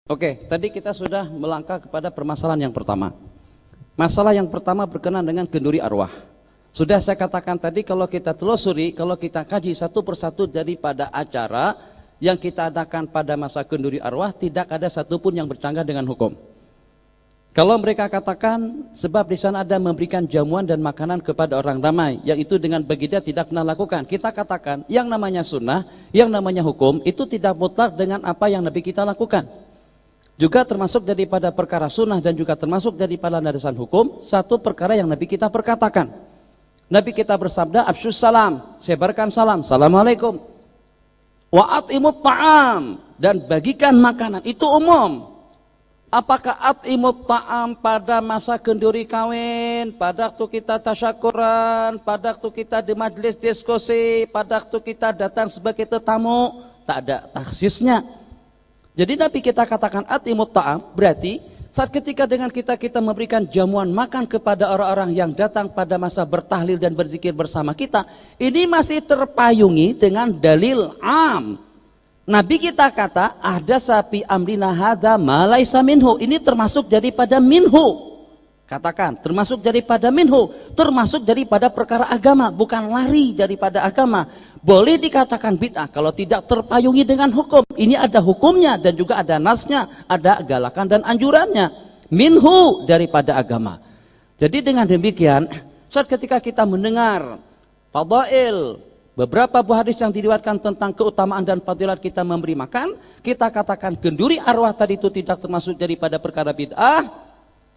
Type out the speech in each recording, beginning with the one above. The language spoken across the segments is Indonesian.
Oke, tadi kita sudah melangkah kepada permasalahan yang pertama. Masalah yang pertama berkenaan dengan kenduri arwah. Sudah saya katakan tadi, kalau kita telusuri, kalau kita kaji satu persatu daripada acara yang kita adakan pada masa kenduri arwah, tidak ada satupun yang bercanggah dengan hukum. Kalau mereka katakan sebab di sana ada memberikan jamuan dan makanan kepada orang ramai, yang itu dengan baginda tidak pernah lakukan. Kita katakan yang namanya sunnah, yang namanya hukum itu tidak mutlak dengan apa yang Nabi kita lakukan. Juga termasuk daripada perkara sunnah dan juga termasuk daripada landasan hukum, satu perkara yang Nabi kita perkatakan. Nabi kita bersabda, afsyus salam, sebarkan salam, assalamualaikum. Wa at'imut ta'am, dan bagikan makanan, itu umum. Apakah at'imut ta'am pada masa kenduri kawin, pada waktu kita tasyakuran, pada waktu kita di majelis diskusi, pada waktu kita datang sebagai tetamu, tak ada taksisnya. Jadi Nabi kita katakan at'imut ta'am, berarti saat ketika dengan kita memberikan jamuan makan kepada orang-orang yang datang pada masa bertahlil dan berzikir bersama kita, ini masih terpayungi dengan dalil am. Nabi kita kata, ada sapi amrina hadza ma laisa minhu, ini termasuk daripada minhu. Katakan, termasuk daripada minhu, termasuk daripada perkara agama, bukan lari daripada agama. Boleh dikatakan bid'ah kalau tidak terpayungi dengan hukum. Ini ada hukumnya dan juga ada nasnya, ada galakan dan anjurannya. Minhu, daripada agama. Jadi dengan demikian, saat ketika kita mendengar fadail, beberapa buah hadis yang diriwayatkan tentang keutamaan dan fadilat kita memberi makan, kita katakan kenduri arwah tadi itu tidak termasuk daripada perkara bid'ah.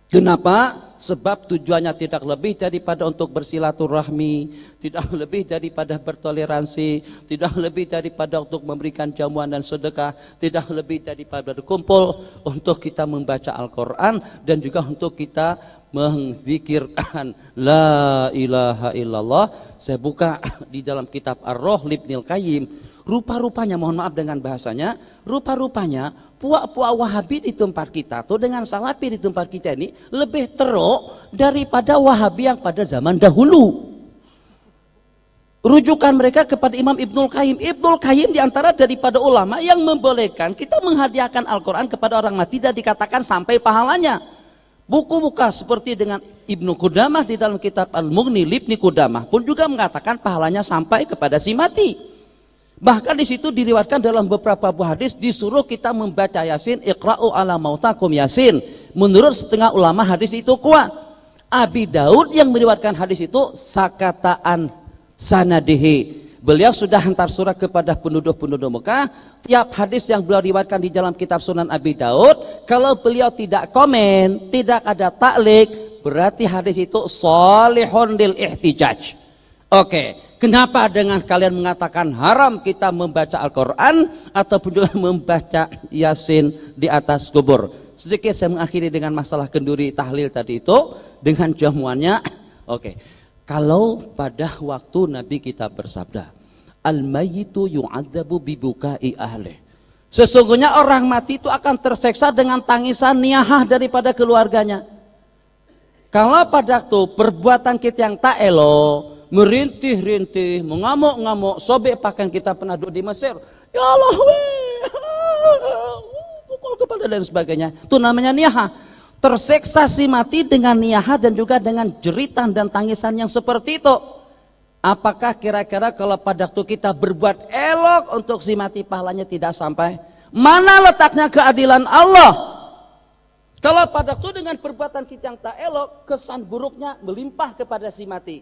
Kenapa? Sebab tujuannya tidak lebih daripada untuk bersilaturahmi, tidak lebih daripada bertoleransi, tidak lebih daripada untuk memberikan jamuan dan sedekah, tidak lebih daripada berkumpul untuk kita membaca Al-Quran dan juga untuk kita menzikirkan La ilaha illallah. Saya buka di dalam kitab Ar-Ruh Ibnul Qayyim. Rupa-rupanya, mohon maaf dengan bahasanya, rupa-rupanya puak-puak Wahabi di tempat kita tuh dengan Salafi di tempat kita ini lebih teruk daripada Wahabi yang pada zaman dahulu. Rujukan mereka kepada Imam Ibnul Qayyim. Ibnul Qayyim diantara daripada ulama yang membolehkan kita menghadiahkan Al-Quran kepada orang mati dan dikatakan sampai pahalanya. Buku-buku seperti dengan Ibnu Qudamah di dalam kitab Al-Mughni Libni Qudamah pun juga mengatakan pahalanya sampai kepada si mati. Bahkan di situ diriwayatkan dalam beberapa buah hadis disuruh kita membaca Yasin, Iqra'u ala mautakum Yasin. Menurut setengah ulama hadis itu kuat. Abi Daud yang meriwayatkan hadis itu sakataan sanadihi. Beliau sudah hantar surat kepada penduduk-penduduk Mekah. Tiap hadis yang beliau riwayatkan di dalam kitab Sunan Abi Daud, kalau beliau tidak komen, tidak ada taklik, berarti hadis itu shalihun lil ihtijaj. Oke, kenapa dengan kalian mengatakan haram kita membaca Al-Quran ataupun juga membaca Yasin di atas kubur? Sedikit saya mengakhiri dengan masalah kenduri tahlil tadi itu dengan jamuannya. Oke, kalau pada waktu Nabi kita bersabda, al-mayyitu yu'adzabu bibukai ahli. Sesungguhnya orang mati itu akan terseksa dengan tangisan niyahah daripada keluarganya. Kalau pada waktu perbuatan kita yang tak elok, merintih-rintih, mengamuk-ngamuk, sobek pakaian kita pernah duduk di Mesir, ya Allah pukul kepala dan sebagainya, itu namanya niyahah. Terseksa si mati dengan niyahah dan juga dengan jeritan dan tangisan yang seperti itu. Apakah kira-kira kalau pada waktu kita berbuat elok untuk si mati pahalanya tidak sampai? Mana letaknya keadilan Allah? Kalau pada waktu dengan perbuatan kita yang tak elok, kesan buruknya melimpah kepada si mati.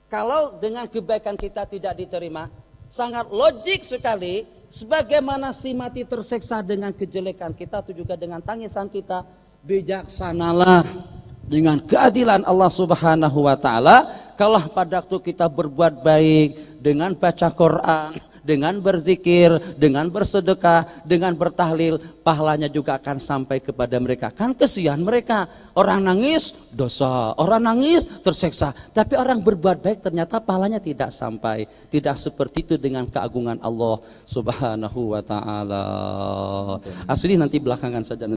Kalau dengan kebaikan kita tidak diterima, sangat logik sekali, sebagaimana si mati terseksa dengan kejelekan kita, itu juga dengan tangisan kita, bijaksanalah dengan keadilan Allah Subhanahu wa Ta'ala. Kalau pada waktu kita berbuat baik dengan baca Quran, dengan berzikir, dengan bersedekah, dengan bertahlil, pahalanya juga akan sampai kepada mereka. Kan kesian mereka, orang nangis dosa, orang nangis terseksa, tapi orang berbuat baik ternyata pahalanya tidak sampai. Tidak seperti itu dengan keagungan Allah Subhanahu wa Ta'ala. Asli nanti belakangan saja.